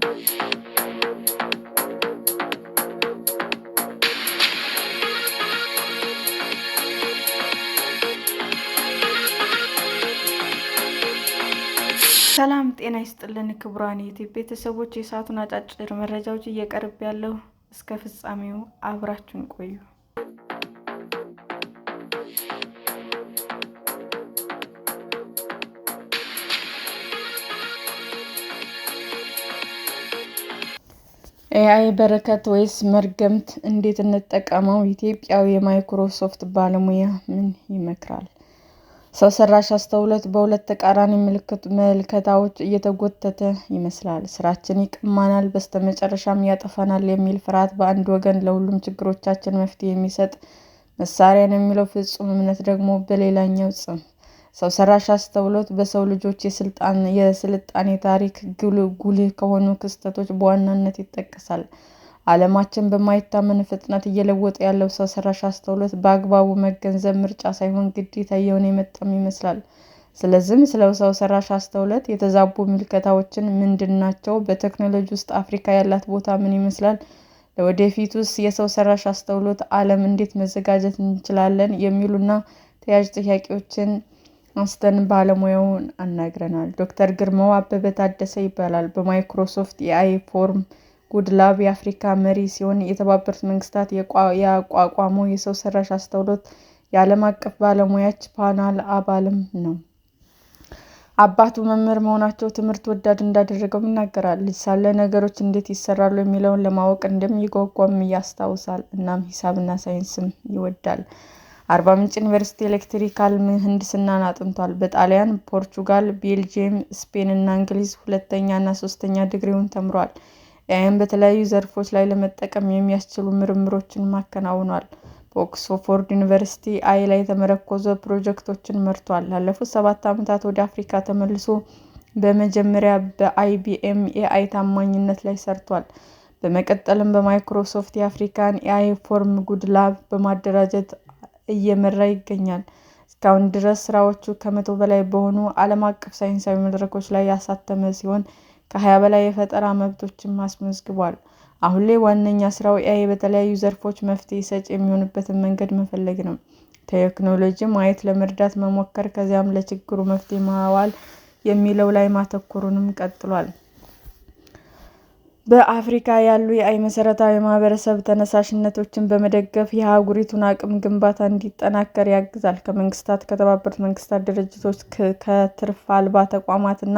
ሰላም ጤና ይስጥልን ክቡራን የዩቲዩብ ቤተሰቦች፣ የሰዓቱን አጫጭር መረጃዎች እየቀርብ ያለው እስከ ፍጻሜው አብራችሁን ቆዩ። ኤአይ በረከት ወይስ መርገምት? እንዴት እንጠቀመው? ኢትዮጵያዊ የማይክሮሶፍት ባለሙያ ምን ይመክራል? ሰው ሰራሽ አስተውሎት በሁለት ተቃራኒ ምልከታዎች እየተጎተተ ይመስላል። ስራችን ይቀማናል፣ በስተመጨረሻም ያጠፋናል የሚል ፍርሃት በአንድ ወገን፣ ለሁሉም ችግሮቻችን መፍትሄ የሚሰጥ መሳሪያ ነው የሚለው ፍጹም እምነት ደግሞ በሌላኛው ጽንፍ። ሰው ሰራሽ አስተውሎት በሰው ልጆች የስልጣኔ ታሪክ ጉልህ ከሆኑ ክስተቶች በዋናነት ይጠቀሳል። ዓለማችን በማይታመን ፍጥነት እየለወጠ ያለው ሰው ሰራሽ አስተውሎት በአግባቡ መገንዘብ ምርጫ ሳይሆን ግዴታ እየሆነ የመጣም ይመስላል። ስለዚህም ስለ ሰው ሰራሽ አስተውሎት የተዛቡ ምልከታዎችን ምንድናቸው? በቴክኖሎጂ ውስጥ አፍሪካ ያላት ቦታ ምን ይመስላል? ለወደፊቱስ የሰው ሰራሽ አስተውሎት ዓለም እንዴት መዘጋጀት እንችላለን? የሚሉና ተያያዥ ጥያቄዎችን አንስተን ባለሙያውን አናግረናል። ዶክተር ግርማው አበበ ታደሰ ይባላል። በማይክሮሶፍት ኤአይ ፎርም ጉድ ላብ የአፍሪካ መሪ ሲሆን የተባበሩት መንግስታት ያቋቋመው የሰው ሰራሽ አስተውሎት የዓለም አቀፍ ባለሙያዎች ፓናል አባልም ነው። አባቱ መምህር መሆናቸው ትምህርት ወዳድ እንዳደረገው ይናገራል። ልጅ ሳለ ነገሮች እንዴት ይሰራሉ የሚለውን ለማወቅ እንደሚጓጓም ያስታውሳል። እናም ሂሳብና ሳይንስም ይወዳል። አርባ ምንጭ ዩኒቨርሲቲ ኤሌክትሪካል ምህንድስናን አጥንቷል። በጣሊያን፣ ፖርቹጋል፣ ቤልጂየም፣ ስፔን እና እንግሊዝ ሁለተኛ እና ሶስተኛ ዲግሪውን ተምሯል። ኤአይን በተለያዩ ዘርፎች ላይ ለመጠቀም የሚያስችሉ ምርምሮችን ማከናውኗል። በኦክስፎርድ ዩኒቨርሲቲ ኤአይ ላይ የተመረኮዙ ፕሮጀክቶችን መርቷል። ላለፉት 7 ዓመታት ወደ አፍሪካ ተመልሶ በመጀመሪያ በአይቢኤም ኤአይ ታማኝነት ላይ ሰርቷል። በመቀጠልም በማይክሮሶፍት የአፍሪካን ኤአይ ፎርም ጉድ ላብ በማደራጀት እየመራ ይገኛል። እስካሁን ድረስ ስራዎቹ ከ100 በላይ በሆኑ ዓለም አቀፍ ሳይንሳዊ መድረኮች ላይ ያሳተመ ሲሆን ከ20 በላይ የፈጠራ መብቶችን አስመዝግቧል። አሁን ላይ ዋነኛ ስራው ኤአይ በተለያዩ ዘርፎች መፍትሄ ሰጪ የሚሆንበትን መንገድ መፈለግ ነው። ቴክኖሎጂ ማየት፣ ለመርዳት መሞከር፣ ከዚያም ለችግሩ መፍትሄ ማዋል የሚለው ላይ ማተኮሩንም ቀጥሏል። በአፍሪካ ያሉ የኤአይ መሰረታዊ ማህበረሰብ ተነሳሽነቶችን በመደገፍ የአህጉሪቱን አቅም ግንባታ እንዲጠናከር ያግዛል። ከመንግስታት፣ ከተባበሩት መንግስታት ድርጅቶች፣ ከትርፍ አልባ ተቋማት እና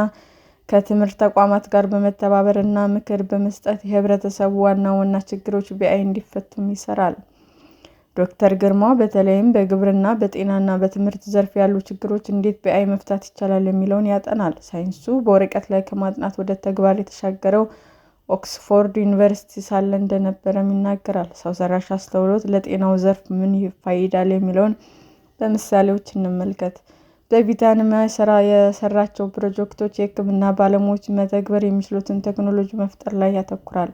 ከትምህርት ተቋማት ጋር በመተባበር እና ምክር በመስጠት የህብረተሰቡ ዋና ዋና ችግሮች በኤአይ እንዲፈቱም ይሰራል። ዶክተር ግርማው በተለይም በግብርና፣ በጤና እና በትምህርት ዘርፍ ያሉ ችግሮች እንዴት በኤአይ መፍታት ይቻላል የሚለውን ያጠናል። ሳይንሱ በወረቀት ላይ ከማጥናት ወደ ተግባር የተሻገረው ኦክስፎርድ ዩኒቨርሲቲ ሳለ እንደነበረም ይናገራል። ሰው ሰራሽ አስተውሎት ለጤናው ዘርፍ ምን ይፋይዳል የሚለውን በምሳሌዎች እንመልከት። በብሪታንያ የሰራቸው ፕሮጀክቶች የህክምና ባለሙያዎች መተግበር የሚችሉትን ቴክኖሎጂ መፍጠር ላይ ያተኩራል።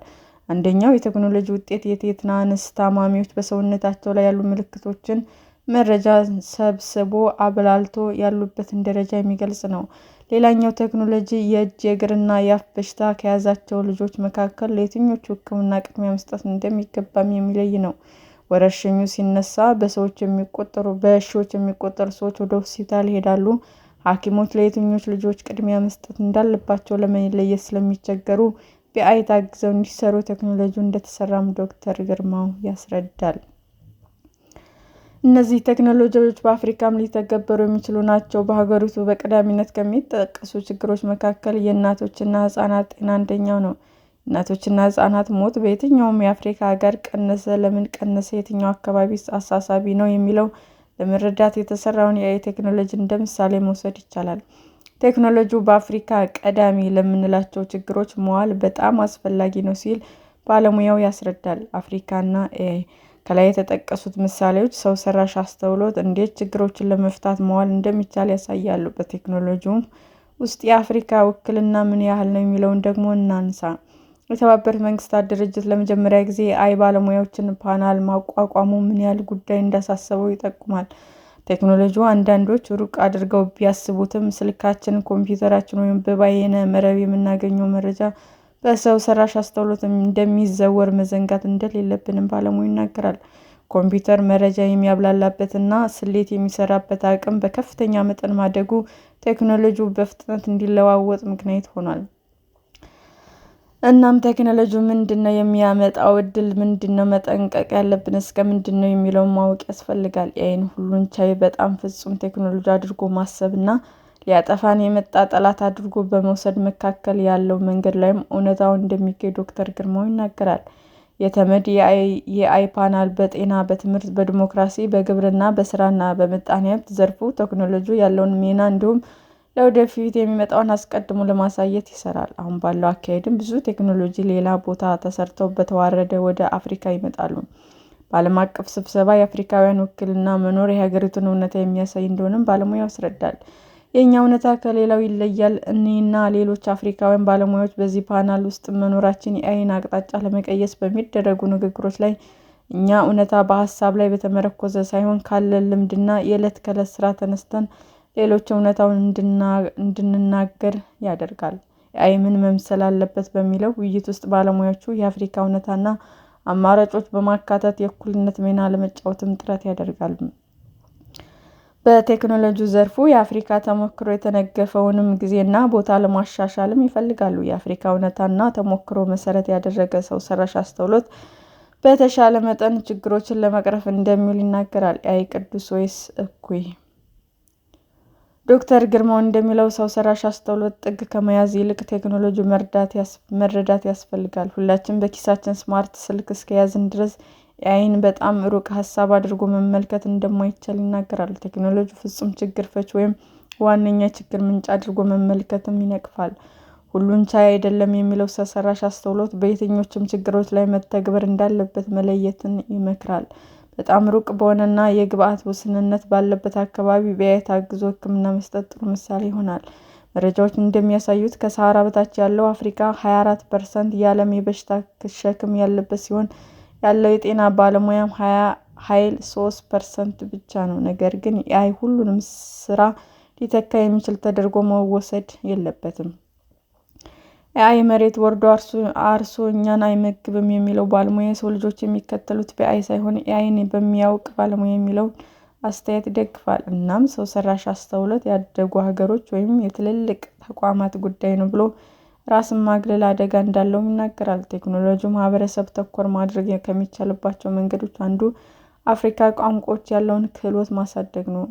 አንደኛው የቴክኖሎጂ ውጤት የቴታነስ ታማሚዎች በሰውነታቸው ላይ ያሉ ምልክቶችን መረጃ ሰብስቦ አብላልቶ ያሉበትን ደረጃ የሚገልጽ ነው። ሌላኛው ቴክኖሎጂ የእጅ የእግርና የአፍ በሽታ ከያዛቸው ልጆች መካከል ለየትኞቹ ህክምና ቅድሚያ መስጠት እንደሚገባም የሚለይ ነው። ወረርሽኙ ሲነሳ በሺዎች የሚቆጠሩ ሰዎች ወደ ሆስፒታል ይሄዳሉ። ሐኪሞች ለየትኞቹ ልጆች ቅድሚያ መስጠት እንዳለባቸው ለመለየት ስለሚቸገሩ በኤአይ ታግዘው እንዲሰሩ ቴክኖሎጂው እንደተሰራም ዶክተር ግርማው ያስረዳል። እነዚህ ቴክኖሎጂዎች በአፍሪካም ሊተገበሩ የሚችሉ ናቸው። በሀገሪቱ በቀዳሚነት ከሚጠቀሱ ችግሮች መካከል የእናቶችና ህጻናት ጤና አንደኛው ነው። እናቶችና ህጻናት ሞት በየትኛውም የአፍሪካ ሀገር ቀነሰ? ለምን ቀነሰ? የትኛው አካባቢ አሳሳቢ ነው የሚለው ለመረዳት የተሰራውን የኤአይ ቴክኖሎጂ እንደ ምሳሌ መውሰድ ይቻላል። ቴክኖሎጂው በአፍሪካ ቀዳሚ ለምንላቸው ችግሮች መዋል በጣም አስፈላጊ ነው ሲል ባለሙያው ያስረዳል። አፍሪካና ኤአይ ከላይ የተጠቀሱት ምሳሌዎች ሰው ሰራሽ አስተውሎት እንዴት ችግሮችን ለመፍታት መዋል እንደሚቻል ያሳያሉ። በቴክኖሎጂው ውስጥ የአፍሪካ ውክልና ምን ያህል ነው የሚለውን ደግሞ እናንሳ። የተባበሩት መንግስታት ድርጅት ለመጀመሪያ ጊዜ የኤአይ ባለሙያዎችን ፓናል ማቋቋሙ ምን ያህል ጉዳይ እንዳሳሰበው ይጠቁማል። ቴክኖሎጂው አንዳንዶች ሩቅ አድርገው ቢያስቡትም ስልካችን፣ ኮምፒውተራችን ወይም በበይነ መረብ የምናገኘው መረጃ በሰው ሰራሽ አስተውሎት እንደሚዘወር መዘንጋት እንደሌለብንም ባለሙያው ይናገራል። ኮምፒውተር መረጃ የሚያብላላበትና ስሌት የሚሰራበት አቅም በከፍተኛ መጠን ማደጉ ቴክኖሎጂው በፍጥነት እንዲለዋወጥ ምክንያት ሆኗል። እናም ቴክኖሎጂው ምንድነው የሚያመጣው እድል ምንድነው፣ መጠንቀቅ ያለብን እስከ ምንድነው የሚለውን ማወቅ ያስፈልጋል። የአይን ሁሉን ቻይ በጣም ፍጹም ቴክኖሎጂ አድርጎ ማሰብና ሊያጠፋን የመጣ ጠላት አድርጎ በመውሰድ መካከል ያለው መንገድ ላይም እውነታው እንደሚገኝ ዶክተር ግርማው ይናገራል። የተመድ የአይ ፓናል በጤና፣ በትምህርት፣ በዲሞክራሲ፣ በግብርና፣ በስራና በምጣኔ ሀብት ዘርፉ ቴክኖሎጂ ያለውን ሚና እንዲሁም ለወደፊት የሚመጣውን አስቀድሞ ለማሳየት ይሰራል። አሁን ባለው አካሄድም ብዙ ቴክኖሎጂ ሌላ ቦታ ተሰርተው በተዋረደ ወደ አፍሪካ ይመጣሉ። በዓለም አቀፍ ስብሰባ የአፍሪካውያን ውክልና መኖር የሀገሪቱን እውነታ የሚያሳይ እንደሆነም ባለሙያው ያስረዳል። የእኛ እውነታ ከሌላው ይለያል። እኔና ሌሎች አፍሪካውያን ባለሙያዎች በዚህ ፓናል ውስጥ መኖራችን የአይን አቅጣጫ ለመቀየስ በሚደረጉ ንግግሮች ላይ እኛ እውነታ በሀሳብ ላይ በተመረኮዘ ሳይሆን ካለን ልምድና የዕለት ከዕለት ስራ ተነስተን ሌሎች እውነታውን እንድንናገር ያደርጋል። የአይ ምን መምሰል አለበት በሚለው ውይይት ውስጥ ባለሙያዎቹ የአፍሪካ እውነታና አማራጮች በማካተት የእኩልነት ሚና ለመጫወትም ጥረት ያደርጋሉ። በቴክኖሎጂው ዘርፉ የአፍሪካ ተሞክሮ የተነገፈውንም ጊዜና ቦታ ለማሻሻልም ይፈልጋሉ። የአፍሪካ እውነታና ተሞክሮ መሰረት ያደረገ ሰው ሰራሽ አስተውሎት በተሻለ መጠን ችግሮችን ለመቅረፍ እንደሚውል ይናገራል። የአይ ቅዱስ ወይስ እኩይ? ዶክተር ግርማው እንደሚለው ሰው ሰራሽ አስተውሎት ጥግ ከመያዝ ይልቅ ቴክኖሎጂ መረዳት ያስፈልጋል። ሁላችን በኪሳችን ስማርት ስልክ እስከያዝን ድረስ የአይን በጣም ሩቅ ሀሳብ አድርጎ መመልከት እንደማይቻል ይናገራል። ቴክኖሎጂ ፍጹም ችግር ፈች ወይም ዋነኛ ችግር ምንጭ አድርጎ መመልከትም ይነቅፋል። ሁሉን ቻይ አይደለም የሚለው ሰው ሰራሽ አስተውሎት በየትኞቹም ችግሮች ላይ መተግበር እንዳለበት መለየትን ይመክራል። በጣም ሩቅ በሆነና የግብአት ውስንነት ባለበት አካባቢ በአይ ታግዞ ሕክምና መስጠት ጥሩ ምሳሌ ይሆናል። መረጃዎች እንደሚያሳዩት ከሰሃራ በታች ያለው አፍሪካ 24% የዓለም የበሽታ ሸክም ያለበት ሲሆን ያለው የጤና ባለሙያም ኃይል 3% ብቻ ነው። ነገር ግን የአይ ሁሉንም ስራ ሊተካ የሚችል ተደርጎ መወሰድ የለበትም። የአይ መሬት ወርዶ አርሶ እኛን አይመግብም የሚለው ባለሙያ የሰው ልጆች የሚከተሉት በአይ ሳይሆን የአይን በሚያውቅ ባለሙያ የሚለውን አስተያየት ይደግፋል። እናም ሰው ሰራሽ አስተውሎት ያደጉ ሀገሮች ወይም የትልልቅ ተቋማት ጉዳይ ነው ብሎ ራስን ማግለል አደጋ እንዳለውም ይናገራል። ቴክኖሎጂው ማህበረሰብ ተኮር ማድረግ ከሚቻልባቸው መንገዶች አንዱ አፍሪካ ቋንቋዎች ያለውን ክህሎት ማሳደግ ነው።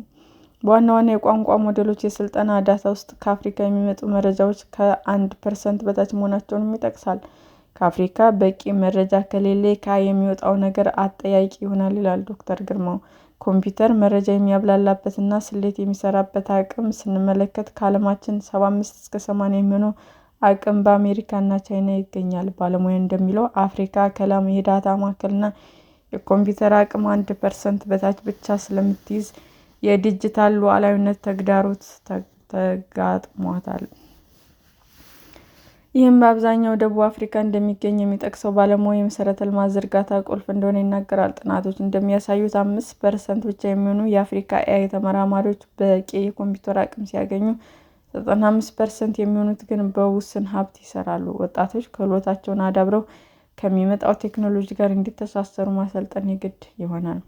በዋና ዋና የቋንቋ ሞዴሎች የስልጠና ዳታ ውስጥ ከአፍሪካ የሚመጡ መረጃዎች ከ1% በታች መሆናቸውንም ይጠቅሳል። ከአፍሪካ በቂ መረጃ ከሌለ ከአይ የሚወጣው ነገር አጠያቂ ይሆናል ይላል ዶክተር ግርማው። ኮምፒውተር መረጃ የሚያብላላበትና ስሌት የሚሰራበት አቅም ስንመለከት ከዓለማችን 75-80 የሚሆነው አቅም በአሜሪካ እና ቻይና ይገኛል። ባለሙያ እንደሚለው አፍሪካ ከላም የዳታ ማዕከልና የኮምፒውተር አቅም 1% በታች ብቻ ስለምትይዝ የዲጂታል ሉዓላዊነት ተግዳሮት ተጋጥሟታል። ይህም በአብዛኛው ደቡብ አፍሪካ እንደሚገኝ የሚጠቅሰው ባለሙያው የመሰረተ ልማት ዝርጋታ ቁልፍ እንደሆነ ይናገራል። ጥናቶች እንደሚያሳዩት 5% ብቻ የሚሆኑ የአፍሪካ ኤአይ ተመራማሪዎች በቂ የኮምፒውተር አቅም ሲያገኙ 95% የሚሆኑት ግን በውስን ሀብት ይሰራሉ። ወጣቶች ክህሎታቸውን አዳብረው ከሚመጣው ቴክኖሎጂ ጋር እንዲተሳሰሩ ማሰልጠን የግድ ይሆናል።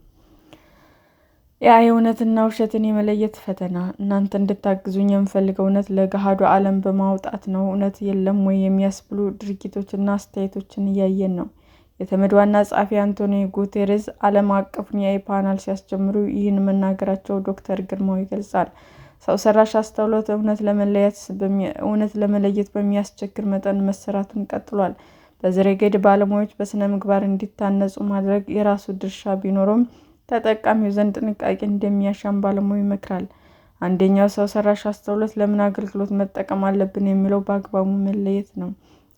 የአይ እውነትና ውሸትን የመለየት ፈተና። እናንተ እንድታግዙኝ የምፈልገው እውነት ለገሃዱ ዓለም በማውጣት ነው። እውነት የለም ወይ የሚያስብሉ ድርጊቶችና አስተያየቶችን እያየን ነው። የተመድ ዋና ጸሐፊ አንቶኒዮ ጉቴሬዝ ዓለም አቀፉን የአይ ፓናል ሲያስጀምሩ ይህን መናገራቸው ዶክተር ግርማው ይገልጻል። ሰው ሰራሽ አስተውሎት እውነት ለመለየት በሚያስቸግር መጠን መሰራቱን ቀጥሏል። በዚህ ረገድ ባለሙያዎች በስነ ምግባር እንዲታነጹ ማድረግ የራሱ ድርሻ ቢኖረውም ተጠቃሚው ዘንድ ጥንቃቄ እንደሚያሻም ባለሙያው ይመክራል። አንደኛው ሰው ሰራሽ አስተውሎት ለምን አገልግሎት መጠቀም አለብን የሚለው በአግባቡ መለየት ነው።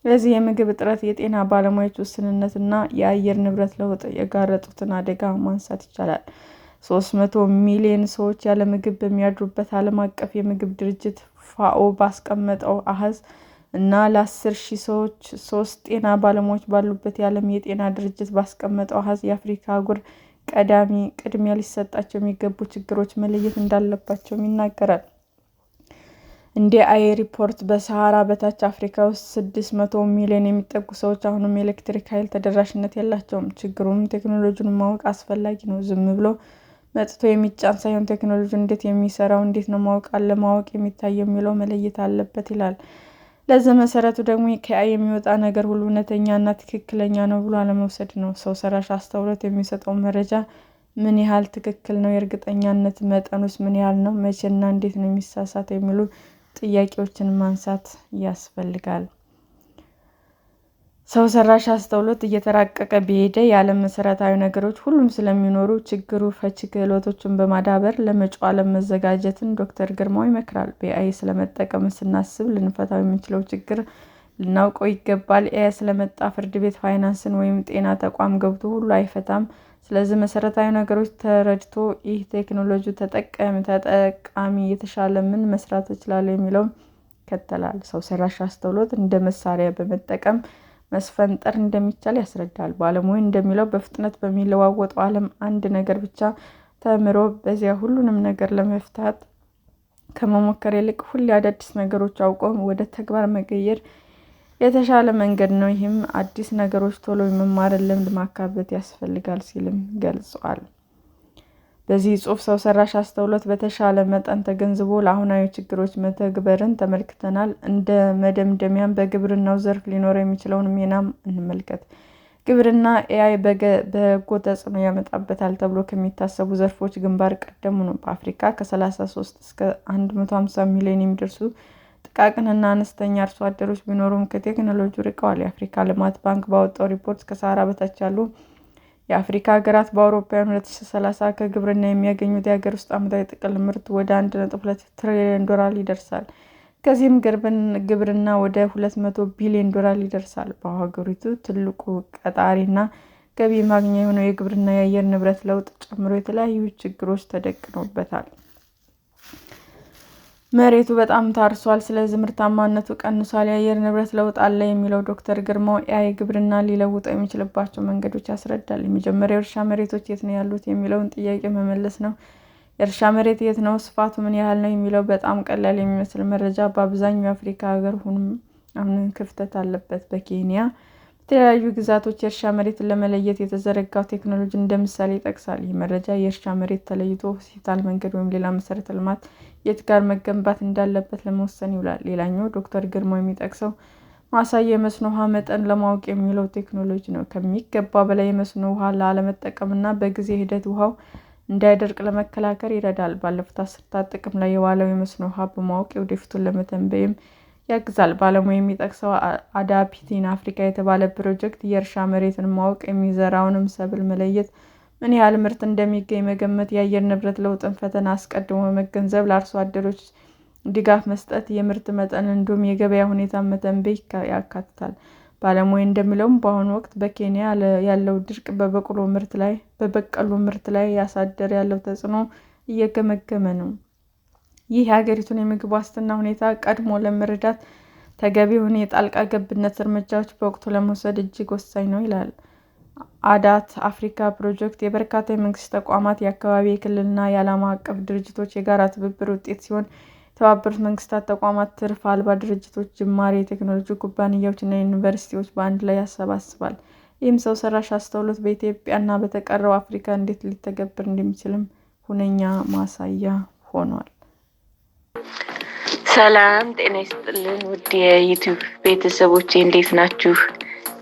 ለዚህ የምግብ እጥረት፣ የጤና ባለሙያዎች ውስንነት እና የአየር ንብረት ለውጥ የጋረጡትን አደጋ ማንሳት ይቻላል። 300 ሚሊዮን ሰዎች ያለ ምግብ በሚያድሩበት ዓለም አቀፍ የምግብ ድርጅት ፋኦ ባስቀመጠው አሃዝ እና ለ10,000 ሰዎች 3 ጤና ባለሙያዎች ባሉበት የዓለም የጤና ድርጅት ባስቀመጠው አሃዝ የአፍሪካ አህጉር ቅድሚያ ሊሰጣቸው የሚገቡ ችግሮች መለየት እንዳለባቸውም ይናገራል። እንደ አይ ሪፖርት በሰሃራ በታች አፍሪካ ውስጥ 600 ሚሊዮን የሚጠጉ ሰዎች አሁንም የኤሌክትሪክ ኃይል ተደራሽነት የላቸውም። ችግሩም ቴክኖሎጂውን ማወቅ አስፈላጊ ነው። ዝም ብሎ መጥቶ የሚጫን ሳይሆን ቴክኖሎጂው እንዴት የሚሰራው እንዴት ነው አለማወቅ የሚታየው የሚለው መለየት አለበት ይላል። ለዚህ መሰረቱ ደግሞ ከአይ የሚወጣ ነገር ሁሉ እውነተኛ እና ትክክለኛ ነው ብሎ አለመውሰድ ነው። ሰው ሰራሽ አስተውሎት የሚሰጠው መረጃ ምን ያህል ትክክል ነው? የእርግጠኛነት መጠኑስ ምን ያህል ነው? መቼና እንዴት ነው የሚሳሳተው? የሚሉ ጥያቄዎችን ማንሳት ያስፈልጋል። ሰው ሰራሽ አስተውሎት እየተራቀቀ በሄደ የዓለም መሰረታዊ ነገሮች ሁሉም ስለሚኖሩ ችግሩ ፈቺ ክህሎቶችን በማዳበር ለመጪው ዓለም መዘጋጀትን ዶክተር ግርማው ይመክራል። በኤአይ ስለመጠቀም ስናስብ ልንፈታው የምንችለው ችግር ልናውቀው ይገባል። ኤአይ ስለመጣ ፍርድ ቤት፣ ፋይናንስን ወይም ጤና ተቋም ገብቶ ሁሉ አይፈታም። ስለዚህ መሰረታዊ ነገሮች ተረድቶ ይህ ቴክኖሎጂ ተጠቃሚ የተሻለ ምን መስራት እችላለሁ የሚለውን ይከተላል። ሰው ሰራሽ አስተውሎት እንደ መሳሪያ በመጠቀም መስፈንጠር እንደሚቻል ያስረዳል። ባለሙያው እንደሚለው በፍጥነት በሚለዋወጠው ዓለም አንድ ነገር ብቻ ተምሮ በዚያ ሁሉንም ነገር ለመፍታት ከመሞከር ይልቅ ሁሌ አዳዲስ ነገሮች አውቆ ወደ ተግባር መቀየር የተሻለ መንገድ ነው። ይህም አዲስ ነገሮች ቶሎ የመማርን ልምድ ማካበት ያስፈልጋል ሲልም ገልጿል። በዚህ ጽሑፍ ሰው ሰራሽ አስተውሎት በተሻለ መጠን ተገንዝቦ ለአሁናዊ ችግሮች መተግበርን ተመልክተናል። እንደ መደምደሚያም በግብርናው ዘርፍ ሊኖረው የሚችለውን ሚናም እንመልከት። ግብርና ኤአይ በጎ ተጽዕኖ ያመጣበታል ተብሎ ከሚታሰቡ ዘርፎች ግንባር ቀደሙ ነው። በአፍሪካ ከ33 እስከ 150 ሚሊዮን የሚደርሱ ጥቃቅንና አነስተኛ አርሶ አደሮች ቢኖሩም ከቴክኖሎጂው ርቀዋል። የአፍሪካ ልማት ባንክ ባወጣው ሪፖርት ከሰሃራ በታች ያሉ የአፍሪካ ሀገራት በአውሮፓውያን 2030 ከግብርና የሚያገኙት የሀገር ውስጥ ዓመታዊ ጥቅል ምርት ወደ $1.2 ትሪሊዮን ይደርሳል። ከዚህም ግብርና ወደ $200 ቢሊዮን ይደርሳል። በሀገሪቱ ትልቁ ቀጣሪና ገቢ ማግኛ የሆነው የግብርና የአየር ንብረት ለውጥ ጨምሮ የተለያዩ ችግሮች ተደቅነውበታል። መሬቱ በጣም ታርሷል፣ ስለዚህ ምርታማነቱ ቀንሷል፣ የአየር ንብረት ለውጥ አለ የሚለው ዶክተር ግርማው ኤአይ ግብርና ሊለውጠው የሚችልባቸው መንገዶች ያስረዳል። የመጀመሪያው የእርሻ መሬቶች የት ነው ያሉት የሚለውን ጥያቄ መመለስ ነው። የእርሻ መሬት የት ነው? ስፋቱ ምን ያህል ነው? የሚለው በጣም ቀላል የሚመስል መረጃ በአብዛኛው የአፍሪካ ሀገር አሁንም ክፍተት አለበት። በኬንያ በተለያዩ ግዛቶች የእርሻ መሬትን ለመለየት የተዘረጋው ቴክኖሎጂ እንደ ምሳሌ ይጠቅሳል። ይህ መረጃ የእርሻ መሬት ተለይቶ ሆስፒታል፣ መንገድ ወይም ሌላ መሰረተ ልማት የት ጋር መገንባት እንዳለበት ለመወሰን ይውላል። ሌላኛው ዶክተር ግርማው የሚጠቅሰው ማሳያ የመስኖ ውሃ መጠን ለማወቅ የሚውለው ቴክኖሎጂ ነው። ከሚገባ በላይ የመስኖ ውሃ ላለመጠቀምና በጊዜ ሂደት ውሃው እንዳይደርቅ ለመከላከል ይረዳል። ባለፉት አስርታት ጥቅም ላይ የዋለው የመስኖ ውሃ በማወቅ የወደፊቱን ለመተንበይም ያግዛል። ባለሙያው የሚጠቅሰው አዳፕቲቭ አፍሪካ የተባለ ፕሮጀክት የእርሻ መሬትን ማወቅ፣ የሚዘራውንም ሰብል መለየት፣ ምን ያህል ምርት እንደሚገኝ መገመት፣ የአየር ንብረት ለውጥን ፈተና አስቀድሞ መገንዘብ፣ ለአርሶ አደሮች ድጋፍ መስጠት፣ የምርት መጠን እንዲሁም የገበያ ሁኔታን መተንበይ ያካትታል። ባለሙያው እንደሚለውም በአሁኑ ወቅት በኬንያ ያለው ድርቅ በበቆሎ ምርት ላይ ያሳደረ ያለው ተጽዕኖ እየገመገመ ነው። ይህ የሀገሪቱን የምግብ ዋስትና ሁኔታ ቀድሞ ለመረዳት ተገቢውን የጣልቃ ገብነት እርምጃዎች በወቅቱ ለመውሰድ እጅግ ወሳኝ ነው ይላል። አዳት አፍሪካ ፕሮጀክት የበርካታ የመንግስት ተቋማት፣ የአካባቢ፣ የክልልና የዓለም አቀፍ ድርጅቶች የጋራ ትብብር ውጤት ሲሆን የተባበሩት መንግስታት ተቋማት፣ ትርፍ አልባ ድርጅቶች፣ ጅማሬ የቴክኖሎጂ ኩባንያዎች እና ዩኒቨርሲቲዎች በአንድ ላይ ያሰባስባል። ይህም ሰው ሰራሽ አስተውሎት በኢትዮጵያና በተቀረው አፍሪካ እንዴት ሊተገበር እንደሚችልም ሁነኛ ማሳያ ሆኗል። ሰላም ጤና ይስጥልን ውድ የዩቲዩብ ቤተሰቦቼ እንዴት ናችሁ?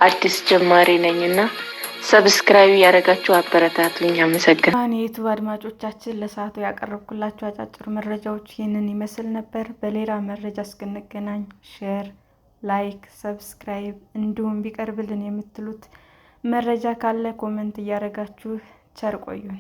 አዲስ ጀማሪ ነኝና ሰብስክራይብ ያደረጋችሁ አበረታቱኝ። አመሰግናለሁ። የዩቲዩብ አድማጮቻችን ለሰዓቱ ያቀረብኩላችሁ አጫጭር መረጃዎች ይህንን ይመስል ነበር። በሌላ መረጃ እስክንገናኝ ሼር፣ ላይክ፣ ሰብስክራይብ እንዲሁም ቢቀርብልን የምትሉት መረጃ ካለ ኮሜንት እያደረጋችሁ ቸር ቆዩን።